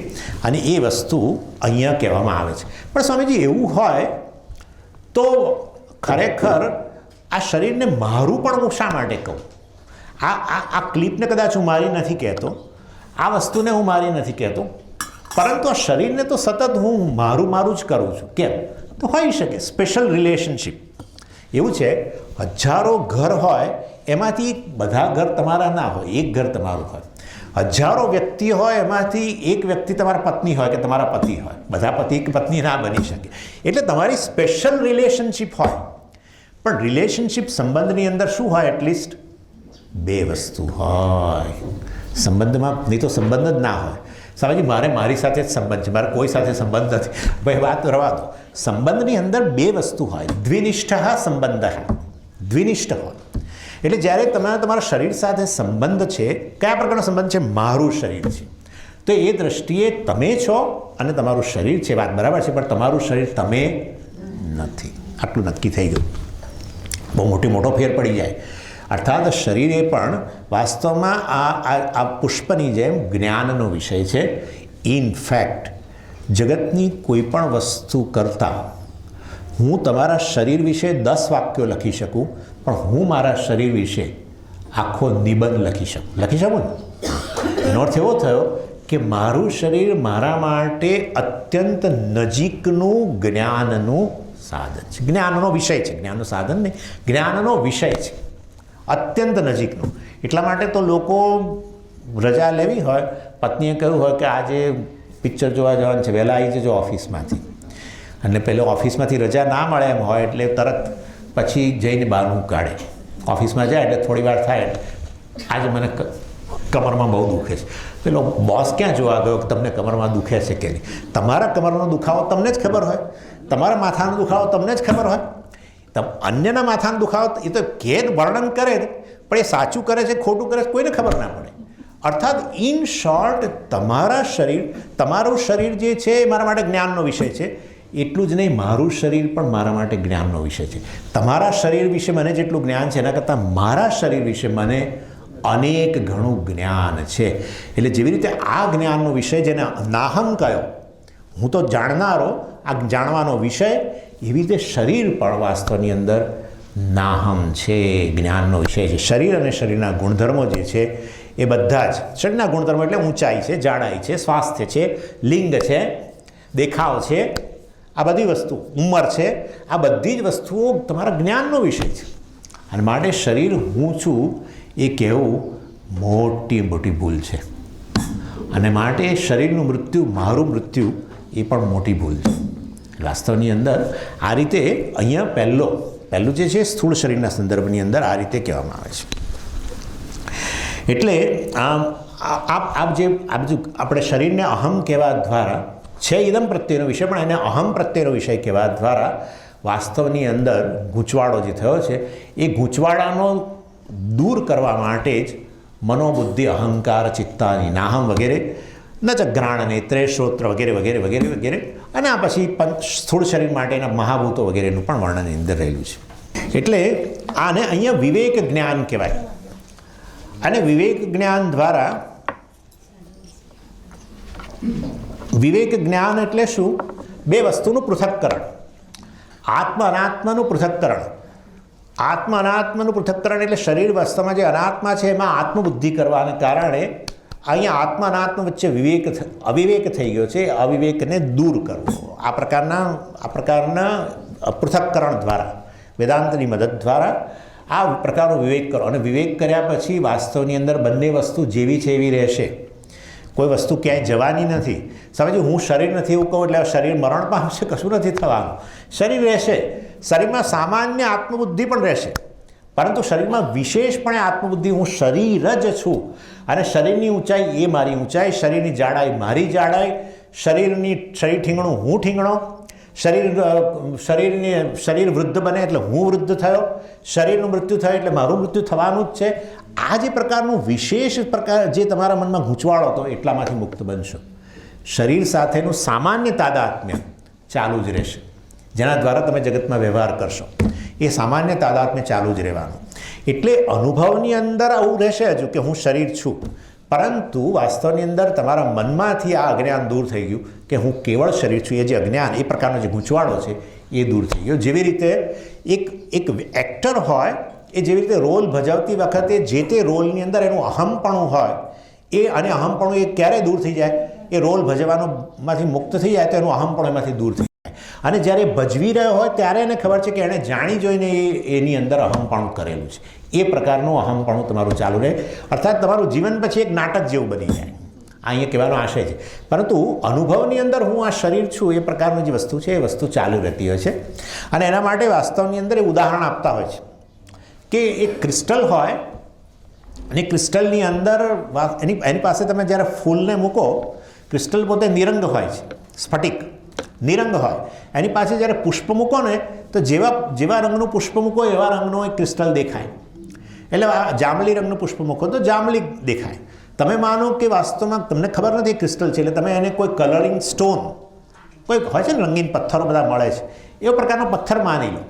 અને એ વસ્તુ અહીંયા કહેવામાં આવે છે. પણ સ્વામીજી, એવું હોય તો ખરેખર આ શરીરને મારું પણ હું શા માટે કહું? આ ક્લિપને કદાચ હું મારી નથી કહેતો, આ વસ્તુને હું મારી નથી કહેતો, પરંતુ આ શરીરને તો સતત હું મારું જ કરું છું. કેમ? તો હોઈ શકે સ્પેશિયલ રિલેશનશિપ. એવું છે, હજારો ઘર હોય, એમાંથી બધા ઘર તમારા ના હોય, એક ઘર તમારું હોય. હજારો વ્યક્તિ હોય, એમાંથી એક વ્યક્તિ તમારા પત્ની હોય કે તમારા પતિ હોય. બધા પતિ કે પત્ની ના બની શકે. એટલે તમારી સ્પેશિયલ રિલેશનશિપ હોય. પણ રિલેશનશિપ સંબંધની અંદર શું હોય? એટલીસ્ટ 2 વસ્તુ હોય સંબંધમાં. નહીં તો સંબંધ જ ના હોય. સ્વામીજી, મારી સાથે જ સંબંધ છે, મારે કોઈ સાથે સંબંધ નથી. ભાઈ, વાત રવા દો. સંબંધની અંદર 2 વસ્તુ હોય. દ્વિનિષ્ઠ સંબંધ. દ્વિનિષ્ઠ હોય એટલે જ્યારે તમારા શરીર સાથે સંબંધ છે, કયા પ્રકારનો સંબંધ છે? મારું શરીર છે. તો એ દ્રષ્ટિએ તમે છો અને તમારું શરીર છે, વાત બરાબર છે. પણ તમારું શરીર તમે નથી. આટલું નક્કી થઈ ગયું. બહુ મોટો ફેર પડી જાય. અર્થાત શરીર એ પણ વાસ્તવમાં આ પુષ્પની જેમ જ્ઞાનનો વિષય છે. ઇનફેક્ટ જગતની કોઈ પણ વસ્તુ કરતાં હું તમારા શરીર વિશે 10 વાક્યો લખી શકું, પણ હું મારા શરીર વિશે આખો નિબંધ લખી શકું ને. એનો અર્થ એવો થયો કે મારું શરીર મારા માટે અત્યંત નજીકનું જ્ઞાનનું સાધન છે. જ્ઞાનનો વિષય છે. જ્ઞાનનું સાધન નહીં, જ્ઞાનનો વિષય છે. અત્યંત નજીકનું. એટલા માટે તો લોકો રજા લેવી હોય, પત્નીએ કહ્યું હોય કે આજે પિક્ચર જોવા જવાનું છે, વહેલા આવી જજો ઓફિસમાંથી. અને પહેલો ઓફિસમાંથી રજા ના મળે એમ હોય એટલે તરત પછી જઈને બહારનું કાઢે. ઓફિસમાં જાય એટલે થોડી વાર થાય, આજે મને કમરમાં બહુ દુખે છે. પેલો બોસ ક્યાં જોવા ગયો કે તમને કમરમાં દુખે છે કે નહીં? તમારા કમરનો દુખાવો તમને જ ખબર હોય, તમારા માથાનો દુખાવો તમને જ ખબર હોય. અન્યના માથાનો દુખાવો એ તો ઘેર વર્ણન કરે, પણ એ સાચું કરે છે ખોટું કરે છે કોઈને ખબર ના પડે. અર્થાત ઇન શોર્ટ, તમારું શરીર જે છે એ મારા માટે જ્ઞાનનો વિષય છે. એટલું જ નહીં, મારું શરીર પણ મારા માટે જ્ઞાનનો વિષય છે. તમારા શરીર વિશે મને જેટલું જ્ઞાન છે એના કરતાં મારા શરીર વિશે મને અનેક ઘણું જ્ઞાન છે. એટલે જેવી રીતે આ જ્ઞાનનો વિષય જેને નાહમ કહ્યો, હું તો જાણનારો, આ જાણવાનો વિષય, એવી રીતે શરીર પણ વાસ્તવની અંદર નાહમ છે, જ્ઞાનનો વિષય છે. શરીર અને શરીરના ગુણધર્મો જે છે એ બધા જ શરીરના ગુણધર્મો એટલે ઊંચાઈ છે, જાડાઈ છે, સ્વાસ્થ્ય છે, લિંગ છે, દેખાવ છે, આ બધી વસ્તુ, ઉંમર છે, આ બધી જ વસ્તુઓ તમારા જ્ઞાનનો વિષય છે. અને માટે શરીર હું છું એ કહેવું મોટી ભૂલ છે. અને માટે શરીરનું મૃત્યુ, મારું મૃત્યુ એ પણ મોટી ભૂલ છે. વાસ્તવની અંદર આ રીતે અહીંયા પહેલું જે છે સ્થૂળ શરીરના સંદર્ભની અંદર આ રીતે કહેવામાં આવે છે. એટલે આપણે શરીરને અહમ કહેવા દ્વારા છે ઇદમ પ્રત્યેનો વિષય, પણ એને અહમ પ્રત્યેનો વિષય કહેવા દ્વારા વાસ્તવની અંદર ગૂંચવાડો જે થયો છે એ ગૂંચવાડાનો દૂર કરવા માટે જ મનોબુદ્ધિ, અહંકાર, ચિત્તાની નાહમ વગેરે ન ચ ઘ્રાણ નેત્રે શ્રોત્ર વગેરે વગેરે વગેરે વગેરે, અને આ પછી સ્થૂળ શરીર માટેના મહાભૂતો વગેરેનું પણ વર્ણન એની અંદર રહેલું છે. એટલે આને અહીંયા વિવેક જ્ઞાન કહેવાય. અને વિવેક જ્ઞાન દ્વારા, વિવેક જ્ઞાન એટલે શું? બે વસ્તુનું પૃથક્કરણ, આત્મ અનાત્માનું પૃથક્કરણ. આત્મ અનાત્માનું પૃથક્કરણ એટલે શરીર વાસ્તવમાં જે અનાત્મા છે એમાં આત્મબુદ્ધિ કરવાને કારણે અહીંયા આત્મ અનાત્મા વચ્ચે અવિવેક થઈ ગયો છે. અવિવેકને દૂર કરવો આ પ્રકારના પૃથક્કરણ દ્વારા, વેદાંતની મદદ દ્વારા આ પ્રકારનો વિવેક કરો. અને વિવેક કર્યા પછી વાસ્તવની અંદર બંને વસ્તુ જેવી છે એવી રહેશે. કોઈ વસ્તુ ક્યાંય જવાની નથી. સમજો હું શરીર નથી એવું કહું એટલે શરીર મરણ પામશે, કશું નથી થવાનું. શરીર રહેશે, શરીરમાં સામાન્ય આત્મબુદ્ધિ પણ રહેશે, પરંતુ શરીરમાં વિશેષપણે આત્મબુદ્ધિ, હું શરીર જ છું અને શરીરની ઊંચાઈ એ મારી ઊંચાઈ, શરીરની જાડાઈ મારી જાડાઈ, શરીર ઠીંગણું હું ઠીંગણો, શરીર વૃદ્ધ બને એટલે હું વૃદ્ધ થયો, શરીરનું મૃત્યુ થયું એટલે મારું મૃત્યુ થવાનું જ છે. આ જે પ્રકારનું વિશેષ પ્રકાર જે તમારા મનમાં ગૂંચવાડો હતો એટલામાંથી મુક્ત બનશો. શરીર સાથેનું સામાન્ય તાદાત્મ્ય ચાલુ જ રહેશે, જેના દ્વારા તમે જગતમાં વ્યવહાર કરશો. એ સામાન્ય તાદાત્મ્ય ચાલુ જ રહેવાનું. એટલે અનુભવની અંદર આવું રહેશે હજુ કે હું શરીર છું, પરંતુ વાસ્તવની અંદર તમારા મનમાંથી આ અજ્ઞાન દૂર થઈ ગયું કે હું કેવળ શરીર છું. એ જે અજ્ઞાન, એ પ્રકારનો જે ગૂંચવાડો છે એ દૂર થઈ ગયો. જેવી રીતે એક એક્ટર હોય, એ જેવી રીતે રોલ ભજવતી વખતે જે તે રોલની અંદર એનું અહમપણું હોય, એ અને અહમપણું એ ક્યારે દૂર થઈ જાય? એ રોલ ભજવવામાંથી મુક્ત થઈ જાય તો એનું અહમપણું એમાંથી દૂર થઈ જાય. અને જ્યારે ભજવી રહ્યો હોય ત્યારે એને ખબર છે કે એણે જાણી જોઈને એની અંદર અહમપણું કરેલું છે. એ પ્રકારનું અહમપણું તમારું ચાલુ રહે. અર્થાત તમારું જીવન પછી એક નાટક જેવું બની જાય. અહીંયા કહેવાનો આશય છે. પરંતુ અનુભવની અંદર હું આ શરીર છું એ પ્રકારની જે વસ્તુ છે એ વસ્તુ ચાલુ રહેતી હોય છે. અને એના માટે વાસ્તવની અંદર એ ઉદાહરણ આપતા હોય છે કે એક ક્રિસ્ટલ હોય અને ક્રિસ્ટલની અંદર એની પાસે તમે જ્યારે ફૂલને મૂકો, ક્રિસ્ટલ પોતે નિરંગ હોય છે, સ્ફટિક નિરંગ હોય. એની પાસે જ્યારે પુષ્પ મૂકો ને તો જેવા રંગનું પુષ્પ મૂકો એવા રંગનું એક ક્રિસ્ટલ દેખાય. એટલે જાંબલી રંગનું પુષ્પ મૂકો તો જાંબલી દેખાય. તમે માનો કે વાસ્તવમાં તમને ખબર નથી ક્રિસ્ટલ છે, એટલે તમે એને કોઈ કલરિંગ સ્ટોન, કોઈ હોય છે ને રંગીન પથ્થરો બધા મળે છે, એવો પ્રકારનો પથ્થર માની લો.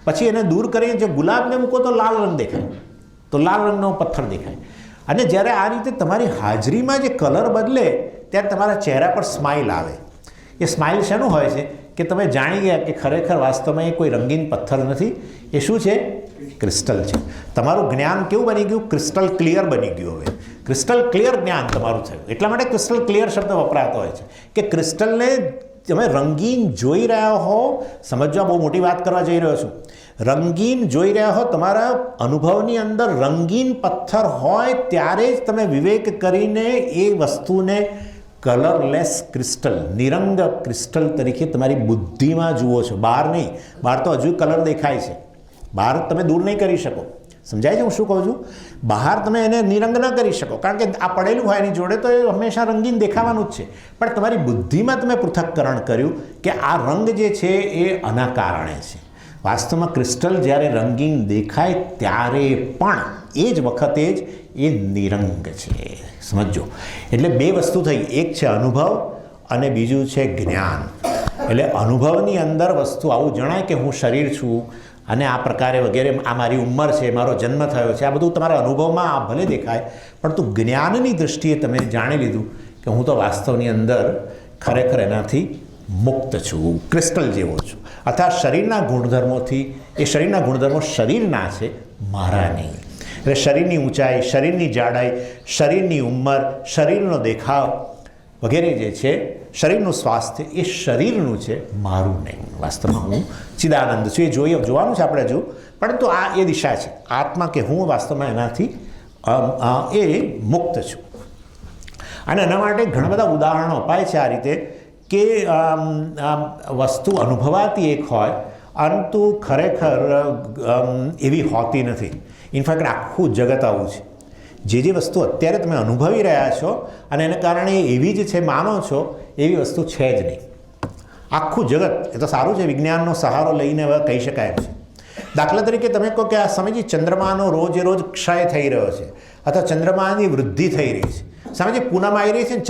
પછી એને દૂર કરીને જો ગુલાબને મૂકો તો લાલ રંગ દેખાય, તો લાલ રંગનો પથ્થર દેખાય. અને જ્યારે આ રીતે તમારી હાજરીમાં જે કલર બદલે ત્યારે તમારા ચહેરા પર સ્માઇલ આવે. એ સ્માઇલ શેનું હોય છે કે તમે જાણી ગયા કે ખરેખર વાસ્તવમાં એ કોઈ રંગીન પથ્થર નથી, એ શું છે? ક્રિસ્ટલ છે. તમારું જ્ઞાન કેવું બની ગયું? ક્રિસ્ટલ ક્લિયર બની ગયું. હવે ક્રિસ્ટલ ક્લિયર જ્ઞાન તમારું થયું. એટલા માટે ક્રિસ્ટલ ક્લિયર શબ્દ વપરાતો હોય છે કે ક્રિસ્ટલને તમે રંગીન જોઈ રહ્યા હો. સમજવા બહુ મોટી વાત કરવા જઈ રહ્યો છું. રંગીન જોઈ રહ્યા હો, તમારા અનુભવની અંદર રંગીન પથ્થર હોય ત્યારે જ તમે વિવેક કરીને એ વસ્તુને કલરલેસ ક્રિસ્ટલ, નિરંગ ક્રિસ્ટલ તરીકે તમારી બુદ્ધિમાં જુઓ છો. બહાર નહીં. બહાર તો હજુ કલર દેખાય છે, બહાર તમે દૂર નહીં કરી શકો. સમજાય છે હું શું કહું છું? બહાર તમે એને નિરંગ ન કરી શકો, કારણ કે આ પડેલું હોય એની જોડે તો એ હંમેશા રંગીન દેખાવાનું જ છે. પણ તમારી બુદ્ધિમાં તમે પૃથક્કરણ કર્યું કે આ રંગ જે છે એ આના કારણે છે. વાસ્તવમાં ક્રિસ્ટલ જ્યારે રંગીન દેખાય ત્યારે પણ એ જ વખતે જ એ નિરંગ છે. સમજો. એટલે બે વસ્તુ થઈ, એક છે અનુભવ અને બીજું છે જ્ઞાન. એટલે અનુભવની અંદર વસ્તુ આવું જણાય કે હું શરીર છું અને આ પ્રકારે વગેરે, આ મારી ઉંમર છે, મારો જન્મ થયો છે, આ બધું તમારા અનુભવમાં આ ભલે દેખાય, પરંતુ જ્ઞાનની દૃષ્ટિએ તમે જાણી લીધું કે હું તો વાસ્તવની અંદર ખરેખર એનાથી મુક્ત છું, ક્રિસ્ટલ જેવો છું. અર્થાત શરીરના ગુણધર્મોથી, એ શરીરના ગુણધર્મો શરીરના છે, મારા નહીં. એટલે શરીરની ઊંચાઈ, શરીરની જાડાઈ, શરીરની ઉંમર, શરીરનો દેખાવ વગેરે જે છે, શરીરનું સ્વાસ્થ્ય, એ શરીરનું છે, મારું નહીં. વાસ્તવમાં હું ચિદાનંદ છું. એ જોવાનું છે આપણે હજુ, પરંતુ આ એ દિશા છે. આત્મા કે હું વાસ્તવમાં એનાથી એ મુક્ત છું. અને એના માટે ઘણા બધા ઉદાહરણો અપાય છે આ રીતે કે વસ્તુ અનુભવાતી એક હોય, પરંતુ ખરેખર એવી હોતી નથી. ઇનફેક્ટ આખું જગત આવું છે. જે વસ્તુ અત્યારે તમે અનુભવી રહ્યા છો અને એને કારણે એવી જ છે માનો છો, એવી વસ્તુ છે જ નહીં. આખું જગત, એ તો સારું છે વિજ્ઞાનનો સહારો લઈને હવે કહી શકાય છે. દાખલા તરીકે તમે કહો કે આ સમજી ચંદ્રમાનો રોજે રોજ ક્ષય થઈ રહ્યો છે અથવા ચંદ્રમાની વૃદ્ધિ થઈ રહી છે, સમજે પૂનમ આવી રહી છે ને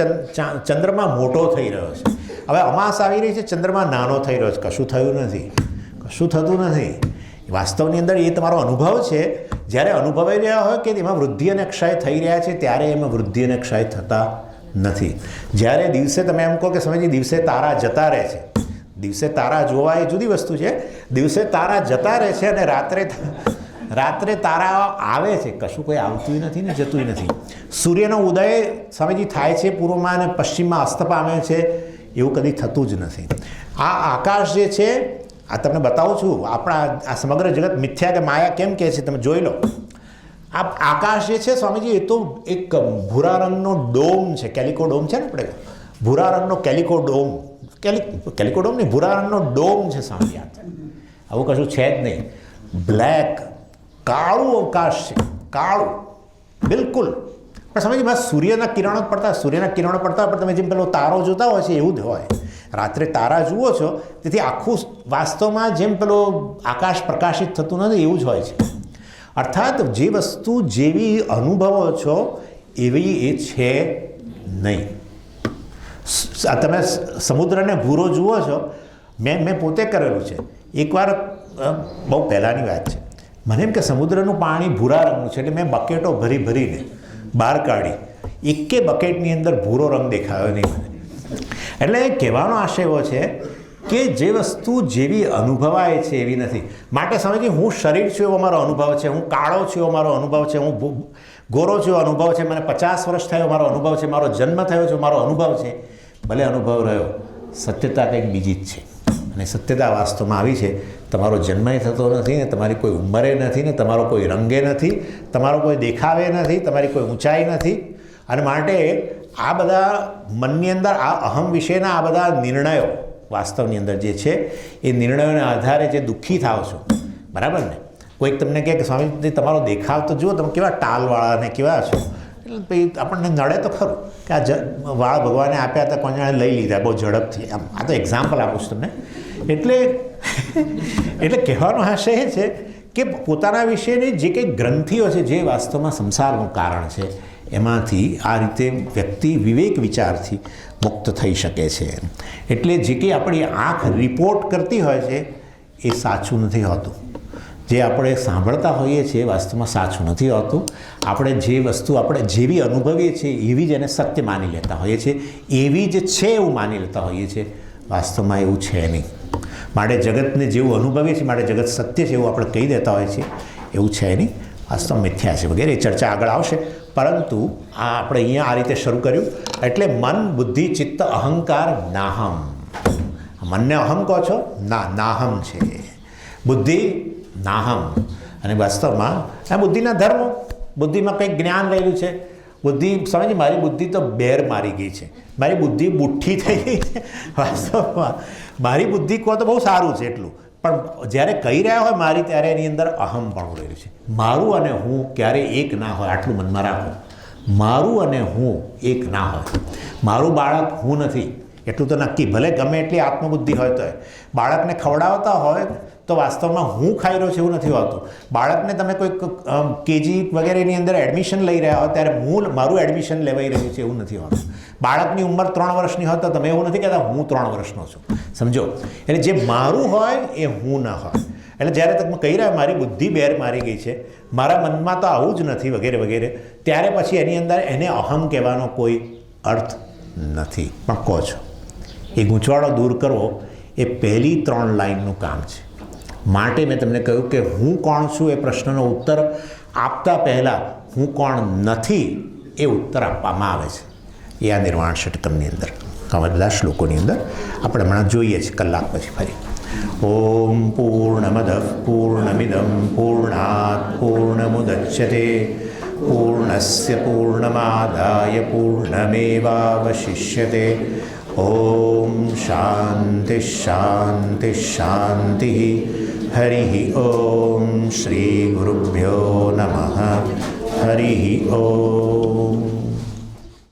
ચંદ્રમા મોટો થઈ રહ્યો છે. હવે અમાસ આવી રહી છે, ચંદ્રમા નાનો થઈ રહ્યો છે. કશું થયું નથી, કશું થતું નથી. વાસ્તવની અંદર એ તમારો અનુભવ છે. જ્યારે અનુભવાઈ રહ્યા હોય કે એમાં વૃદ્ધિ અને ક્ષય થઈ રહ્યા છે, ત્યારે એમાં વૃદ્ધિ અને ક્ષય થતા નથી. જ્યારે દિવસે તમે એમ કહો કે સમજી દિવસે તારા જતા રહે છે, દિવસે તારા જોવા એ જુદી વસ્તુ છે. દિવસે તારા જતા રહે છે અને રાત્રે તારા આવે છે. કશું કોઈ આવતું નથી ને જતું નથી. સૂર્યનો ઉદય સ્વામીજી થાય છે પૂર્વમાં અને પશ્ચિમમાં અસ્ત પામે છે, એવું કદી થતું જ નથી. આ આકાશ જે છે, આ તમને બતાવું છું, આપણા આ સમગ્ર જગત મિથ્યા કે માયા કેમ કહે છે તમે જોઈ લો. આ આકાશ જે છે સ્વામીજી, એ તો એક ભૂરા રંગનો ડોમ છે, કેલિકો ડોમ છે ને આપણે, ભૂરા રંગનો કેલિકો ડોમ, કેલિકો ડોમ નહીં, ભૂરા રંગનો ડોમ છે સ્વામી. આવું કશું છે જ નહીં. બ્લેક કાળું અવકાશ છે, કાળું બિલકુલ. પણ સમજીમાં સૂર્યના કિરણો પડતા, સૂર્યના કિરણો પડતા પણ તમે જેમ પેલો તારો જોતા હોય છે એવું જ હોય. રાત્રે તારા જુઓ છો, તેથી આખું વાસ્તવમાં જેમ પેલો આકાશ પ્રકાશિત થતું નથી એવું જ હોય છે. અર્થાત જે વસ્તુ જેવી અનુભવો છો એવી એ છે નહીં. તમે સમુદ્રને ભૂરો જુઓ છો, મેં પોતે કરેલું છે. એકવાર બહુ પહેલાંની વાત છે, મને એમ કે સમુદ્રનું પાણી ભૂરા રંગનું છે, એટલે મેં બકેટો ભરીને બહાર કાઢી. એકે બકેટની અંદર ભૂરો રંગ દેખાયો નહીં મને. એટલે કહેવાનો આશય એવો છે કે જે વસ્તુ જેવી અનુભવાય છે એવી નથી. માટે સમજી, હું શરીર છું એવો મારો અનુભવ છે, હું કાળો છું એવો મારો અનુભવ છે, હું ગોરો છું એવો અનુભવ છે, મને 50 વર્ષ થયો મારો અનુભવ છે, મારો જન્મ થયો છે મારો અનુભવ છે. ભલે અનુભવ રહ્યો, સત્યતા કંઈક બીજી જ છે. અને સત્યતા વાસ્તવમાં આવી છે, તમારો જન્મય થતો નથી ને તમારી કોઈ ઉંમરે નથી ને તમારો કોઈ રંગે નથી, તમારો કોઈ દેખાવે નથી, તમારી કોઈ ઊંચાઈ નથી. અને માટે આ બધા મનની અંદર આ અહમ વિશેના આ બધા નિર્ણયો વાસ્તવની અંદર જે છે એ નિર્ણયોના આધારે જે દુઃખી થાવ છો, બરાબર ને. કોઈક તમને કહે કે સ્વામી તમારો દેખાવ તો જુઓ, તમે કેવા ટાલવાળા ને કેવા છો, એટલે ભાઈ આપણને નડે તો ખરું કે આ વાળ ભગવાને આપ્યા હતા, કોણ જાણે લઈ લીધા બહુ ઝડપથી. આમ આ તો એક્ઝામ્પલ આપું છું તમને. એટલે કહેવાનો આશય એ છે કે પોતાના વિશેની જે કંઈ ગ્રંથિઓ છે, જે વાસ્તવમાં સંસારનું કારણ છે, એમાંથી આ રીતે વ્યક્તિ વિવેક વિચારથી મુક્ત થઈ શકે છે. એટલે જે કંઈ આપણી આંખ રિપોર્ટ કરતી હોય છે એ સાચું નથી હોતું. જે આપણે સાંભળતા હોઈએ છીએ વાસ્તવમાં સાચું નથી હોતું. આપણે જે વસ્તુ આપણે જેવી અનુભવીએ છીએ એવી જ એને સત્ય માની લેતા હોઈએ છીએ, એવી જ છે એવું માની લેતા હોઈએ છીએ. વાસ્તવમાં એવું છે નહીં. માટે જગતને જેવું અનુભવીએ છીએ, માટે જગત સત્ય છે એવું આપણે કહી દેતા હોઈએ છીએ, એવું છે નહીં. વાસ્તવ મિથ્યા છે વગેરે એ ચર્ચા આગળ આવશે. પરંતુ આ આપણે અહીંયા આ રીતે શરૂ કર્યું. એટલે મન, બુદ્ધિ, ચિત્ત, અહંકાર, નાહમ. મનને અહમ કહો છો, નાહમ છે. બુદ્ધિ નાહમ. અને વાસ્તવમાં આ બુદ્ધિના ધર્મો, બુદ્ધિમાં કંઈક જ્ઞાન રહેલું છે. બુદ્ધિ સમજી, મારી બુદ્ધિ તો બેર મારી ગઈ છે, મારી બુદ્ધિ બુઠ્ઠી થઈ ગઈ છે. વાસ્તવમાં મારી બુદ્ધિ કહો તો બહુ સારું છે એટલું, પણ જ્યારે કહી રહ્યા હોય મારી, ત્યારે એની અંદર અહમ પણ રહેલું છે. મારું અને હું ક્યારેય એક ના હોય, આટલું મનમાં રાખો. મારું અને હું એક ના હોય. મારું બાળક હું નથી એટલું તો નક્કી. ભલે ગમે એટલી આત્મબુદ્ધિ હોય તો બાળકને ખવડાવતા હોય તો વાસ્તવમાં હું ખાઈ રહ્યો છું એવું નથી હોતું. બાળકને તમે કોઈક કેજી વગેરેની અંદર એડમિશન લઈ રહ્યા હોય ત્યારે મારું એડમિશન લેવાઈ રહ્યું છે એવું નથી હોતું. બાળકની ઉંમર 3 વર્ષની હોય તો તમે એવું નથી કહેતા હું 3 વર્ષનો છું. સમજો, એટલે જે મારું હોય એ હું ન હોય. એટલે જ્યારે તમે કહી રહ્યા મારી બુદ્ધિ બેર મારી ગઈ છે, મારા મનમાં તો આવું જ નથી વગેરે વગેરે, ત્યારે પછી એની અંદર એને અહમ કહેવાનો કોઈ અર્થ નથી. પણ કહો છો એ ગૂંચવાડો દૂર કરવો એ પહેલી 3 લાઈનનું કામ છે. માટે મેં તમને કહ્યું કે હું કોણ છું એ પ્રશ્નનો ઉત્તર આપતા પહેલાં હું કોણ નથી એ ઉત્તર આપવામાં આવે છે. એ આ નિર્વાણ ષટકમની અંદર આવા બધા શ્લોકોની અંદર આપણે હમણાં જોઈએ છીએ કલાક પછી ફરી. ઓમ પૂર્ણમદ પૂર્ણમિદમ પૂર્ણાત પૂર્ણમુદચ્યતે પૂર્ણસ્ય પૂર્ણમાદાય પૂર્ણમેવાવશિષ્યતે. ઓમ શાંતિ શાંતિ શાંતિ. હરિ ઓમ શ્રી ગુરુભ્યો નમઃ. હરિ ઓમ.